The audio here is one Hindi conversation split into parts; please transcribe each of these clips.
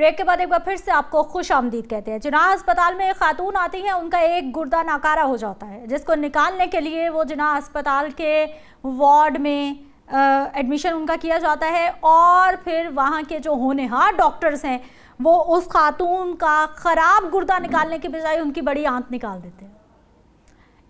ब्रेक के बाद एक बार फिर से आपको खुश आमदीद कहते हैं। जिन्ना अस्पताल में एक खातून आती है, उनका एक गुर्दा नाकारा हो जाता है, जिसको निकालने के लिए वो जिन्ना अस्पताल के वार्ड में एडमिशन उनका किया जाता है और फिर वहाँ के जो होनहार डॉक्टर्स हैं वो उस खातून का ख़राब गुर्दा निकालने के बजाय उनकी बड़ी आंत निकाल देते हैं।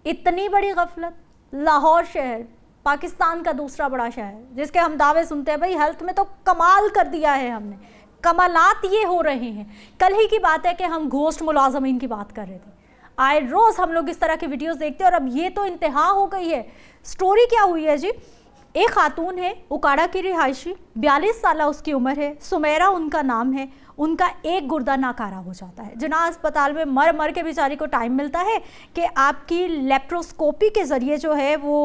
इतनी बड़ी गफलत। लाहौर शहर पाकिस्तान का दूसरा बड़ा शहर, जिसके हम दावे सुनते हैं भाई हेल्थ में तो कमाल कर दिया है हमने, कमालात ये हो रहे हैं। कल ही की बात है कि हम घोस्ट मुलाजमीन की बात कर रहे थे। आए रोज़ हम लोग इस तरह की वीडियोस देखते हैं और अब ये तो इंतहा हो गई है। स्टोरी क्या हुई है जी, एक खातून है उकाड़ा की रिहायशी, 42 साल उसकी उम्र है, सुमेरा उनका नाम है। उनका एक गुर्दा नाकारा हो जाता है। जिन्ना अस्पताल में मर मर के बेचारी को टाइम मिलता है कि आपकी लेप्रोस्कोपी के ज़रिए जो है वो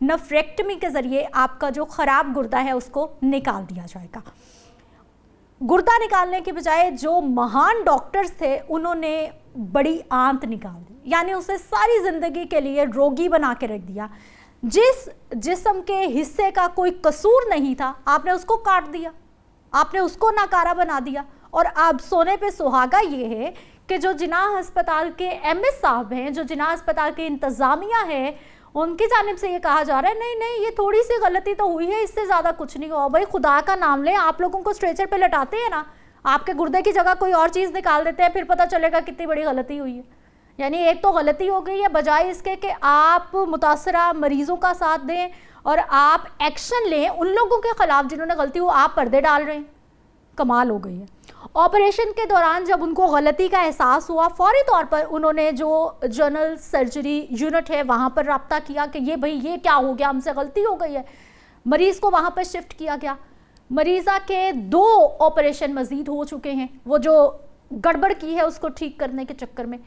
नेफ्रेक्टमी के ज़रिए आपका जो ख़राब गुर्दा है उसको निकाल दिया जाएगा। गुर्दा निकालने के बजाय जो महान डॉक्टर्स थे उन्होंने बड़ी आंत निकाल दी, यानी उसे सारी ज़िंदगी के लिए रोगी बना के रख दिया। जिस जिस्म के हिस्से का कोई कसूर नहीं था आपने उसको काट दिया, आपने उसको नाकारा बना दिया। और अब सोने पे सुहागा ये है कि जो जिन्ना अस्पताल के एमएस साहब हैं, जो जिन्ना अस्पताल के इंतज़ामिया है, उनकी जानिब से ये कहा जा रहा है नहीं नहीं ये थोड़ी सी गलती तो हुई है, इससे ज़्यादा कुछ नहीं हुआ। भाई खुदा का नाम लें, आप लोगों को स्ट्रेचर पे लटाते हैं ना, आपके गुर्दे की जगह कोई और चीज़ निकाल देते हैं, फिर पता चलेगा कितनी बड़ी गलती हुई है। यानी एक तो गलती हो गई है, बजाय इसके कि आप मुतासरा मरीज़ों का साथ दें और आप एक्शन लें उन लोगों के ख़िलाफ़ जिन्होंने गलती हो, आप पर्दे डाल रहे हैं। कमाल हो गई है। ऑपरेशन के दौरान जब उनको गलती का एहसास हुआ, फौरी तौर पर उन्होंने जो जनरल सर्जरी यूनिट है वहाँ पर रब्ता किया कि ये भाई ये क्या हो गया, हमसे गलती हो गई है। मरीज़ को वहाँ पर शिफ्ट किया गया। मरीज़ा के 2 ऑपरेशन मज़ीद हो चुके हैं, वो जो गड़बड़ की है उसको ठीक करने के चक्कर में।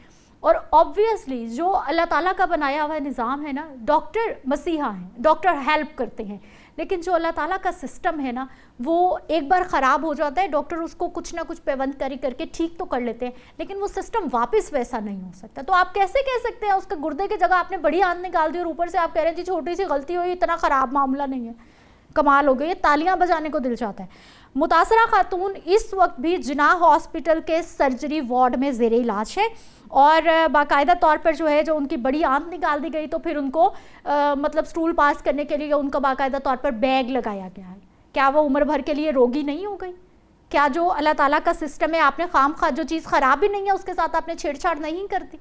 और ऑब्वियसली जो अल्लाह ताला का बनाया हुआ निज़ाम है ना, डॉक्टर मसीहा हैं, डॉक्टर हेल्प करते हैं, लेकिन जो अल्लाह ताला का सिस्टम है ना वो एक बार ख़राब हो जाता है, डॉक्टर उसको कुछ ना कुछ पेवंदकारी करके ठीक तो कर लेते हैं, लेकिन वो सिस्टम वापस वैसा नहीं हो सकता। तो आप कैसे कह सकते हैं उसके गुर्दे की जगह आपने बड़ी आंत निकाल दी और ऊपर से आप कह रहे हैं जी छोटी सी गलती हुई, इतना ख़राब मामला नहीं है। कमाल हो गई है, तालियां बजाने को दिल चाहता है। मुतासरा खातून इस वक्त भी जिन्ना हॉस्पिटल के सर्जरी वार्ड में ज़ेरे इलाज है और बाकायदा तौर पर जो है जो उनकी बड़ी आंत निकाल दी गई तो फिर उनको मतलब स्टूल पास करने के लिए उनका बाकायदा तौर पर बैग लगाया गया है। क्या वो उम्र भर के लिए रोगी नहीं हो गई? क्या जो अल्लाह ताला का सिस्टम है, आपने खामखा जो चीज़ ख़राब ही नहीं है उसके साथ आपने छेड़छाड़ नहीं करती?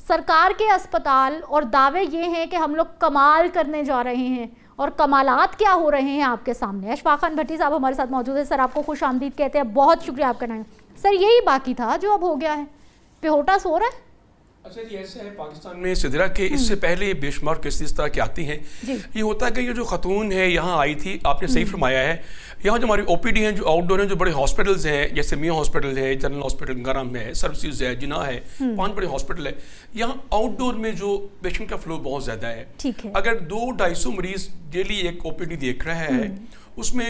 सरकार के अस्पताल और दावे ये हैं कि हम लोग कमाल करने जा रहे हैं और कमालात क्या हो रहे हैं आपके सामने। अशफाक खान भट्टी साहब हमारे साथ मौजूद है। सर आपको खुश आमदीद कहते हैं, बहुत शुक्रिया आपका नाम। सर यही बाकी था जो अब हो गया है, बेहोटा सो रहा है। अच्छा जी, ऐसा है पाकिस्तान में सिदरा के इससे पहले बेशुमार केसेस इस तरह के आती हैं। ये होता है कि ये जो खतून है यहाँ आई थी, आपने सही फरमाया है। यहाँ जो हमारी ओपीडी हैं, जो आउटडोर हैं, जो बड़े हॉस्पिटल्स हैं, जैसे मियाँ हॉस्पिटल है, जनरल हॉस्पिटल गंगाराम में है, सर्विसेज है, जिन्ना है, 5 बड़े हॉस्पिटल है। यहाँ आउटडोर में जो पेशेंट का फ्लो बहुत ज़्यादा है। अगर 200-250 मरीज डेली एक ओपीडी देख रहा है, उसमें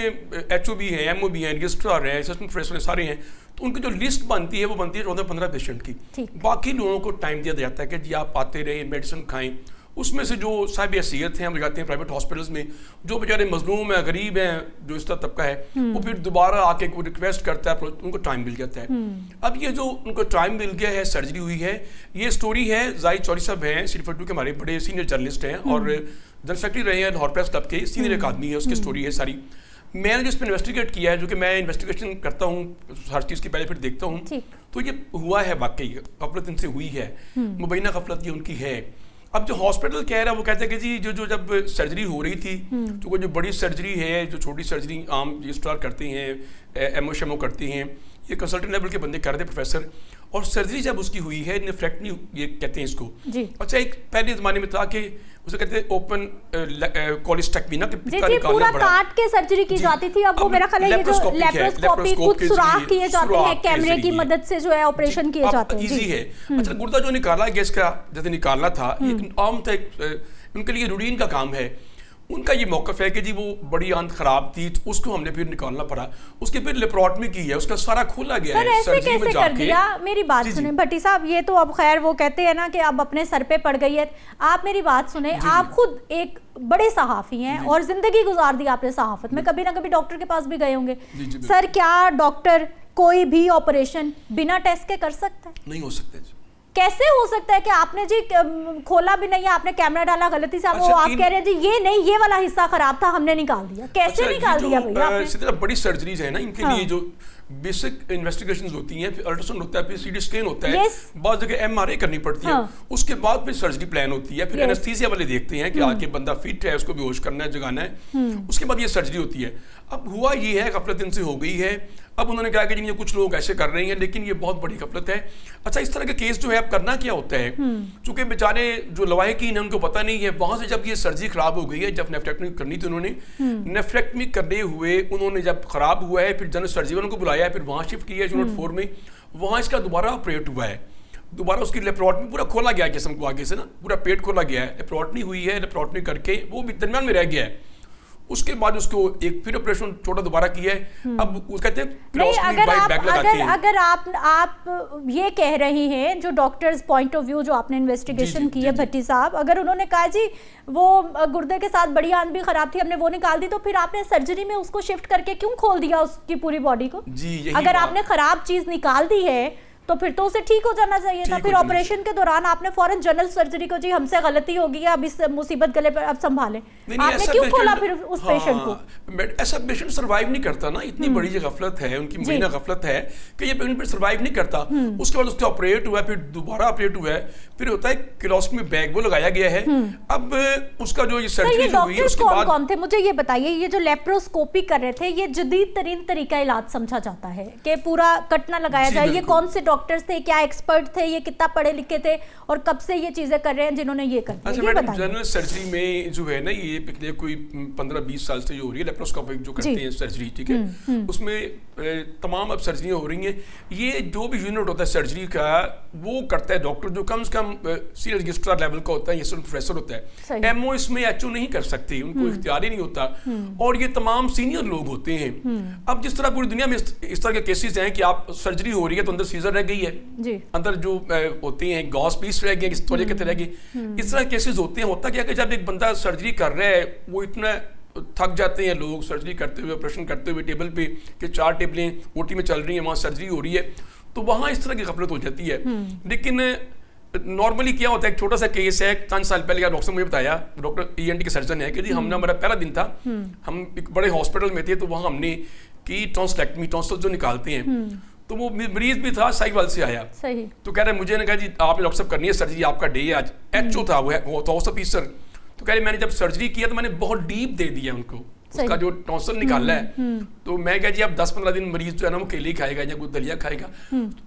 HOB है, MOB है, रजिस्ट्रार है, असिस्टेंट प्रोफेसर है, सारे हैं, तो उनकी जो लिस्ट बनती है वो बनती है 14-15 पेशेंट की। बाकी लोगों को टाइम दिया जाता है कि जी आप आते रहे, मेडिसिन खाएं। उसमें से जो साहिब हैसियत हैं, हम जाते हैं प्राइवेट हॉस्पिटल्स में, जो बेचारे मजलूम हैं, गरीब हैं, जो इस तरह तबका है, वो फिर दोबारा आके कोई रिक्वेस्ट करता है, उनको टाइम मिल जाता है। अब ये जो उनको टाइम मिल गया है, सर्जरी हुई है, ये स्टोरी है जाहिद चौधरी साहब हैं, सिर्फ के हमारे बड़े सीनियर जर्नलिस्ट हैं और जनरल सेक्रेटरी रहे हैं लाहौर प्रेस क्लब के, सीनियर एक आदमी है, उसकी स्टोरी है सारी। मैंने जो इस पर इन्वेस्टिगेट किया है, जो कि मैं इन्वेस्टिगेशन करता हूँ हर चीज़ की पहले फिर देखता हूँ, तो ये हुआ है वाकई, गफलत इनसे हुई है, मुबैना गफलत ये उनकी है। अब जो हॉस्पिटल कह रहा है वो कहते हैं कि जी जो जब सर्जरी हो रही थी, तो वो जो बड़ी सर्जरी है, जो छोटी सर्जरी आम रजिस्ट्रार करते हैं, MO करते हैं, ये कंसल्टेंट लेवल के बंदे कर रहे प्रोफेसर, और सर्जरी जब उसकी हुई है, नेफ्रेक्टमी ये कहते हैं इसको। अच्छा, एक पहले ज़माने में था कि उसे कहते हैं ओपन कोलिस्टेक्टमी ना, पूरा काट के सर्जरी की जाती थी। अब वो मेरा ख्याल है ये जो लेप्रोस्कोपी कुछ सुराख किए जाते हैं, कैमरे की मदद से जो है ऑपरेशन किए जाते हैं। इजी है। अच्छा, गुर्दा जो निकाला गैस का जैसे निकालना था, आम था, उनके लिए रूटीन का काम है। उनका ये मौकफ है कि जी वो बड़ी आंत खराब थी, तो उसको हमने फिर निकालना पड़ा, उसके फिर लेप्रोटमी की है, उसका सारा खोला गया है। ऐसे कैसे कर दिया? मेरी बात सुने भट्टी साहब, ये तो अब खैर वो कहते हैं ना कि अब अपने सर पे पड़ गई है। आप मेरी बात सुने, आप खुद एक बड़े सहाफ़ी हैं और जिंदगी गुजार दी आपने सहाफत में, कभी ना कभी डॉक्टर के पास भी गए होंगे। सर क्या डॉक्टर कोई भी ऑपरेशन बिना टेस्ट के कर सकता है? नहीं हो सकते जी। कैसे हो सकता है कि आपने जी खोला भी नहीं, आपने कैमरा डाला गलती से, वो आप कह रहे हैं जी ये नहीं, ये वाला हिस्सा खराब था, हमने निकाल दिया? कैसे निकाल दिया भैया आपने? बड़ी सर्जरीज है ना, इनके लिए जो बेसिक इन्वेस्टिगेशंस होती हैं, फिर अल्ट्रासाउंड होता है, फिर सीटी स्कैन होता है, बहुत जगह एमआरआई करनी पड़ती है, उसके बाद फिर सर्जरी प्लान होती है, फिर एनेस्थीसिया वाले देखते हैं कि आके बंदा फिट है, उसको बेहोश करना है, जगाना है, उसके बाद ये सर्जरी होती है। अब हुआ ये है, गफलत इनसे हो गई है। अब उन्होंने कहा कि ये कुछ लोग ऐसे कर रहे हैं, लेकिन ये बहुत बड़ी गफलत है। अच्छा, इस तरह का केस जो है अब करना क्या होता है, चूंकि बेचारे जो लवाहिकीन है उनको पता नहीं है, वहां से जब ये सर्जरी खराब हो गई है, जब नेफ्रेक्टमी करनी थी उन्होंने, नेफ्रेक्टमी करने हुए उन्होंने जब खराब हुआ है, फिर जनरल सर्जन को बुलाया है, फिर वहां शिफ्ट किया है यूनिट 4 में, वहां इसका दोबारा ऑपरेट हुआ है, दोबारा उसकी लेप्रोटमी पूरा खोला गया है, जिस्म को आगे से ना पूरा पेट खोला गया है, लेप्रोटमी हुई है, लेप्रोटमी करके वो भी दरमियान में रह गया है, उसके बाद उसको एक फिर ऑपरेशन छोटा दोबारा किया है। अब वो कहते हैं अगर आप ये कह रही हैं, जो डॉक्टर्स पॉइंट ऑफ व्यू जो आपने इन्वेस्टिगेशन की है भट्टी साहब, अगर उन्होंने कहा जी वो गुर्दे के साथ बड़ी आंत भी खराब थी, हमने वो निकाल दी, तो फिर आपने सर्जरी में उसको शिफ्ट करके क्यों खोल दिया उसकी पूरी बॉडी को? अगर आपने खराब चीज निकाल दी है तो फिर तो उसे ठीक हो जाना चाहिए था। फिर ऑपरेशन के दौरान आपने फौरन जनरल सर्जरी को, जी हमसे गलती हो गई है, अब इस मुसीबत गले पर अब संभालें, आपने क्यों खोला फिर उस पेशेंट को? ऐसा पेशेंट सरवाइव नहीं करता ना, इतनी बड़ी जो गफलत है, उनकी मुबीना गफलत है कि ये पेशेंट सरवाइव नहीं करता। उसके बाद उसका ऑपरेट हुआ, फिर दोबारा ऑपरेट हुआ है, फिर होता है कोलोस्टोमी बैग वो लगाया गया है। अब उसका जो ये सर्जरी हुई है उसके बाद कौन थे, मुझे ये बताइए, ये जो लेप्रोस्कोपी कर रहे थे, ये जदीद तरीन तरीका इलाज समझा जाता है कि पूरा कट ना लगाया जाए, ये कौन से डॉक्टर्स थे, क्या एक्सपर्ट थे, ये कितना पढ़े लिखे थे, और कब से ये चीजें कर रहे हैं जिन्होंने ये कर दिया? अच्छा मैडम, जनरल सर्जरी में जो है ना, ये पिछले कोई 15-20 साल से जो हो रही है लेप्रोस्कोपिक जो करते हैं सर्जरी, ठीक है, उसमें तमाम अब सर्जरियाँ हो रही हैं। ये जो भी यूनिट होता है सर्जरी का, वो करता है डॉक्टर जो कम से कम सीनियर रजिस्ट्रार लेवल का होता है, ये प्रोफेसर होता है। एमओ इसमें एचओ नहीं कर सकते, उनको इख्तियार ही नहीं होता, और ये तमाम सीनियर लोग होते हैं। अब जिस तरह पूरी दुनिया में इस तरह के केसेस हैं कि आप सर्जरी हो रही है तो अंदर सीजर रह गई है, अंदर जो होते हैं गॉस पीस रह गए, इस तरह के रह गए, इस तरह केसेस होते हैं। होता क्या कि जब एक बंदा सर्जरी कर रहा है, वो इतना थक जाते हैं लोग सर्जरी करते हुए, ऑपरेशन करते हुए, टेबल पे कि 4 टेबलें ओटी में चल रही हैं, वहाँ सर्जरी हो रही है, तो वहाँ इस तरह की गफलत हो जाती है। लेकिन नॉर्मली क्या होता है, एक छोटा सा केस है, 5 साल पहले डॉक्टर ने मुझे बताया, डॉक्टर ENT के सर्जन है, कि जी हमने, हमारा पहला दिन था, हम एक बड़े हॉस्पिटल में थे, तो वहाँ हमने की टॉन्सिलेक्टमी, टॉन्सिल जो निकालते हैं, तो वो मरीज भी था साहिवाल से आया, सही, तो कह रहे मुझे ने कहा जी आपने डॉक्टर साहब करनी है सर्जरी, आपका डे है आज, एचओ था वो था ऑफिसर, तो कह रहे मैंने जब सर्जरी किया तो मैंने बहुत डीप दे दिया उनको, उसका जो टॉन्सिल निकाला है, तो मैं कहा जी अब 10-15 दिन मरीज जो है ना वो केले खाएगा या कोई दलिया खाएगा।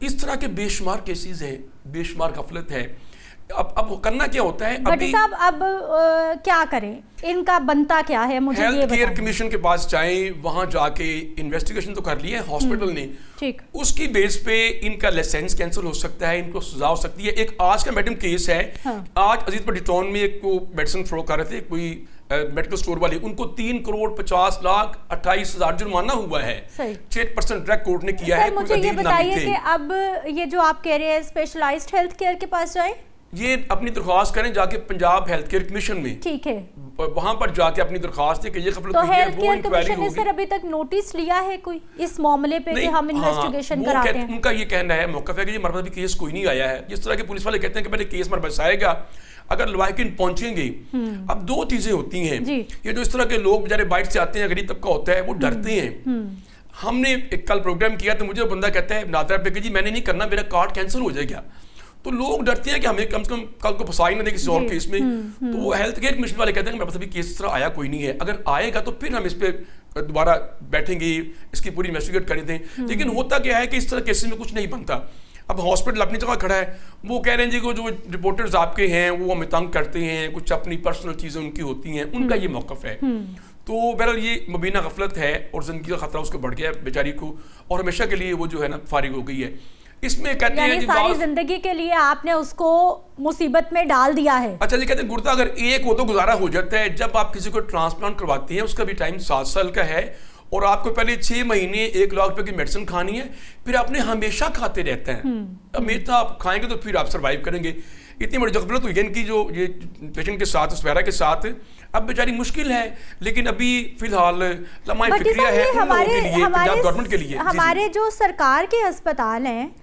इस तरह के बेशुमार केसेस है, बेशुमार गफलत है। अब करना क्या होता है, भट्टी साहब अब क्या करें, इनका बनता क्या है, मुझे ये हेल्थ केयर कमीशन के पास जाएं, वहां जाके इन्वेस्टिगेशन तो कर लिया है हॉस्पिटल ने, ठीक, उसकी बेस पे इनका लाइसेंस कैंसिल हो सकता है, इनको सजा हो सकती है। एक आज का मैडम केस है, आज अजीज पट्टी टाउन में एक को मेडिसिन फ्रो कर रहे थे कोई मेडिकल स्टोर वाले, उनको 3,50,28,000 जुर्माना हुआ है, 6% ड्रग कोर्ट ने किया है। मुझे ये बताइए कि अब ये जो आप कह रहे हैं स्पेशलाइज्ड हेल्थ केयर के पास जाएं, ये अपनी दरख्वास्त करें जाके पंजाब हेल्थ केयर कमीशन में, ठीक है, वहां पर जाके अपनी दरख्वास्त है कि ये गफलत हुई है, वो इंक्वायरी होगी। सर अभी तक नोटिस लिया है कोई इस मामले पे कि हम इन्वेस्टिगेशन कराते हैं? उनका ये कहना है, मौका है कि हमारे पास भी केस कोई नहीं आया है। जिस तरह के पुलिस वाले कहते हैं कि पहले केस हमारे पास आएगा, अगर लवाहिकीन पहुंचेंगे। अब 2 चीजें होती हैं, ये जो इस तरह के लोग बेचारे बाइट से आते हैं, गरीब तबका होता है, वो डरते हैं। हमने एक कल प्रोग्राम किया तो मुझे बंदा कहता है नादरा पे कि जी मैंने नहीं करना, मेरा कार्ड कैंसिल हो जाएगा। तो लोग डरते हैं कि हमें कम से कम कल को फंसा ही ना दे किसी और केस में। तो वो हेल्थ केयर कमीशन वाले कहते हैं मेरे पास अभी केस तरह आया कोई नहीं है, अगर आएगा तो फिर हम इस पे दोबारा बैठेंगे, इसकी पूरी इन्वेस्टिगेट करेंगे। लेकिन होता क्या है कि इस तरह केसेस में कुछ नहीं बनता। अब हॉस्पिटल अपनी जगह खड़ा है, वो कह रहे हैं जी को जो रिपोर्टर्स आपके हैं वो हमें तंग करते हैं, कुछ अपनी पर्सनल चीज़ें उनकी होती हैं, उनका ये मौक़िफ़ है। तो बहरहाल ये मुबीना गफलत है और ज़िंदगी का खतरा उसको बढ़ गया है बेचारी को, और हमेशा के लिए वो जो है ना फारिग हो गई है। इसमें कहते हैं कि सारी जिंदगी के लिए आपने उसको मुसीबत में डाल दिया है। अच्छा जी, कहते हैं गुर्दा अगर एक हो तो गुजारा हो जाता है। जब आप किसी को ट्रांसप्लांट करवाते हैं उसका भी टाइम 7 साल का है, और आपको पहले 6 महीने 1 लाख रुपए की मेडिसिन खानी है, फिर आपने हमेशा खाते रहते हैं। हमेशा आप खाएंगे तो फिर आप सर्वाइव करेंगे। इतनी बड़ी गफलत हुई है इनकी जो ये पेशेंट के साथ सुवेरा के साथ, अब बेचारी मुश्किल है, लेकिन अभी फिलहाल लम्हा फिक्रिया है उन लोगों के लिए, पंजाब गवर्नमेंट के लिए। हमारे जो सरकार के अस्पताल हैं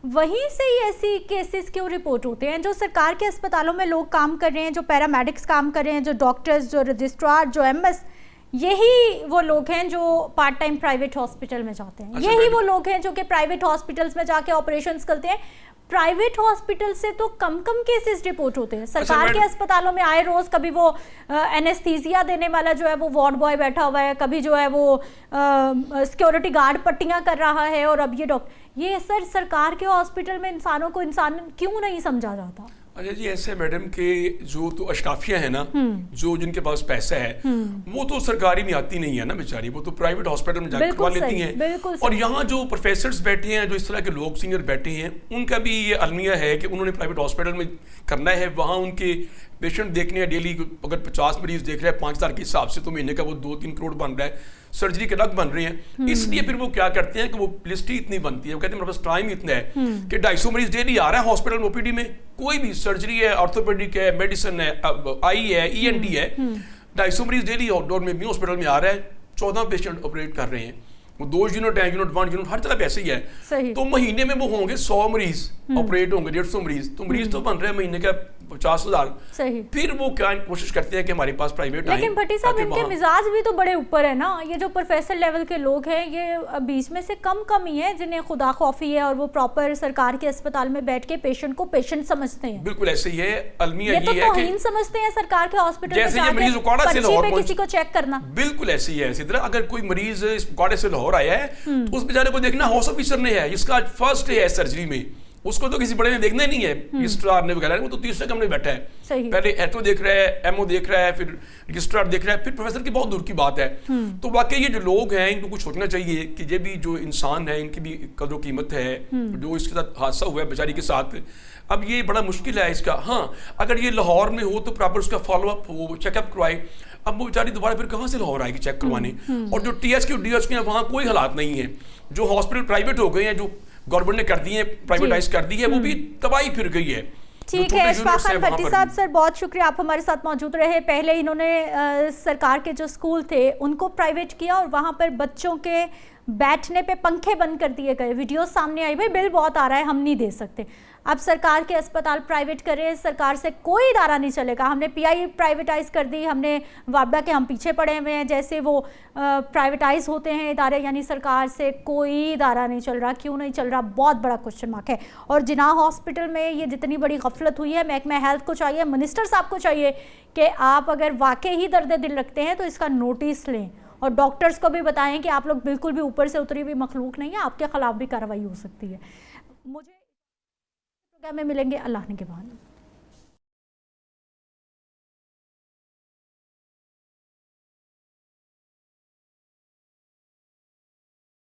वहीं से ही ऐसी केसेस क्यों रिपोर्ट होते हैं? जो सरकार के अस्पतालों में लोग काम कर रहे हैं, जो पैरामेडिक्स काम कर रहे हैं, जो डॉक्टर्स, जो रजिस्ट्रार, जो एमएस, यही वो लोग हैं जो पार्ट टाइम प्राइवेट हॉस्पिटल में जाते हैं। यही वो लोग हैं जो कि प्राइवेट हॉस्पिटल्स में जाके ऑपरेशंस करते हैं। प्राइवेट हॉस्पिटल से तो कम केसेस रिपोर्ट होते हैं। सरकार के अस्पतालों में आए रोज कभी वो एनेस्थीसिया देने वाला जो है वो वार्ड बॉय बैठा हुआ है, कभी जो है वो सिक्योरिटी गार्ड पट्टियां कर रहा है, और अब ये डॉक्टर, ये सरकार के हॉस्पिटल में इंसानों को इंसान क्यों नहीं समझा जाता? अच्छा जी, ऐसे मैडम के जो तो अशराफिया है ना, जो जिनके पास पैसा है, वो तो सरकारी में आती नहीं है ना बेचारी, वो तो प्राइवेट हॉस्पिटल में जाकर करवा लेती हैं। और यहाँ जो प्रोफेसर्स बैठे हैं, जो इस तरह के लोग सीनियर बैठे हैं, उनका भी ये अलमिया है कि उन्होंने प्राइवेट हॉस्पिटल में करना है, वहाँ उनके पेशेंट देखने हैं डेली। अगर 50 मरीज देख रहे हैं 5,000 के हिसाब से, तो महीने का वो 2-3 करोड़ बन रहा है, सर्जरी के अलग बन रहे हैं। इसलिए फिर वो क्या करते हैं कि वो लिस्ट ही इतनी बनती है, वो कहते हैं मेरे पास टाइम इतना है कि 250 मरीज डेली आ रहा है हॉस्पिटल में, ओपीडी में, कोई भी सर्जरी है, ऑर्थोपेडिक है, मेडिसिन है, आई है, ईएनटी है, 250 मरीज डेली आउटडोर में भी हॉस्पिटल में आ रहा है, 14 पेशेंट ऑपरेट कर रहे हैं, वो 2 यूनिट है, यूनिट 1 यूनिट हर तरह ऐसे ही है। तो महीने में वो होंगे 100 मरीज ऑपरेट होंगे, 150 मरीज, तो मरीज तो बन रहे हैं महीने का 50,000। सही। फिर वो क्या कोशिश करते हैं कि हमारे पास प्राइवेट आए। लेकिन भट्टी साहब, इनके मिजाज भी तो बड़े ऊपर है ना। ये जो प्रोफेसर लेवल के लोग हैं, ये बीच में से कम ही है जिन्हें खुदा खौफी है और वो प्रॉपर सरकार के अस्पताल में बैठ के पेशेंट को पेशेंट समझते हैं। बिल्कुल ऐसे ही है। अलमिया ये तो है तौहीन समझते हैं सरकार के हॉस्पिटल में जैसे ये मरीज उकाड़ा से लाहौर किसी को चेक करना। बिल्कुल ऐसे ही है। इसी तरह अगर कोई मरीज उकाड़े से लाहौर आया है, तो उस बेचारे को देखना हाउस ऑफिसर ने है, जिसका फर्स्ट डे है सर्जरी में, उसको तो किसी बड़े ने देखना ही नहीं है, रजिस्ट्रार ने वगैरह, वो तो तीसरे कमरे में बैठा है। पहले एटो देख रहा है, एमओ देख रहा है, फिर रजिस्ट्रार देख रहा है, फिर प्रोफेसर की बहुत दूर की बात है। तो वाकई ये जो लोग हैं, इनको कुछ सोचना चाहिए कि ये भी जो इंसान है, इनकी भी कदर कीमत है। जो इसके साथ हादसा हुआ है बेचारी के साथ, अब ये बड़ा मुश्किल है इसका। हाँ, अगर ये लाहौर में हो तो प्रॉपर उसका फॉलोअप हो, चेकअप करवाए। अब वो बेचारी दोबारा फिर कहाँ से लाहौर आएगी चेक करवाने? और जो टीएचके और डीएचके हैं, वहाँ कोई हालात नहीं है। जो हॉस्पिटल प्राइवेट हो गए हैं, जो गवर्नमेंट ने कर दी है, प्राइवेटाइज कर दी है, वो भी तबाही फिर गई है। ठीक है इशफाक खान भट्टी साहब, सर बहुत शुक्रिया, आप हमारे साथ मौजूद रहे। पहले इन्होंने सरकार के जो स्कूल थे उनको प्राइवेट किया और वहाँ पर बच्चों के बैठने पे पंखे बंद कर दिए गए, वीडियो सामने आई, भाई बिल बहुत आ रहा है, हम नहीं दे सकते। अब सरकार के अस्पताल प्राइवेट करे, सरकार से कोई इदारा नहीं चलेगा। हमने पीआई प्राइवेटाइज कर दी, हमने वापडा के हम पीछे पड़े हुए हैं, जैसे वो प्राइवेटाइज होते हैं इदारे, यानी सरकार से कोई इदारा नहीं चल रहा। क्यों नहीं चल रहा? बहुत बड़ा क्वेश्चन मार्क है। और जिनाह हॉस्पिटल में ये जितनी बड़ी गफलत हुई है, महकमा हेल्थ को चाहिए, मिनिस्टर साहब को चाहिए कि आप अगर वाकई ही दर्द दिल रखते हैं तो इसका नोटिस लें और डॉक्टर्स को भी बताएं कि आप लोग बिल्कुल भी ऊपर से उतरी हुई मखलूक नहीं है, आपके खिलाफ भी कार्रवाई हो सकती है। मुझे प्रोग्राम में मिलेंगे अल्लाह ने के बाद।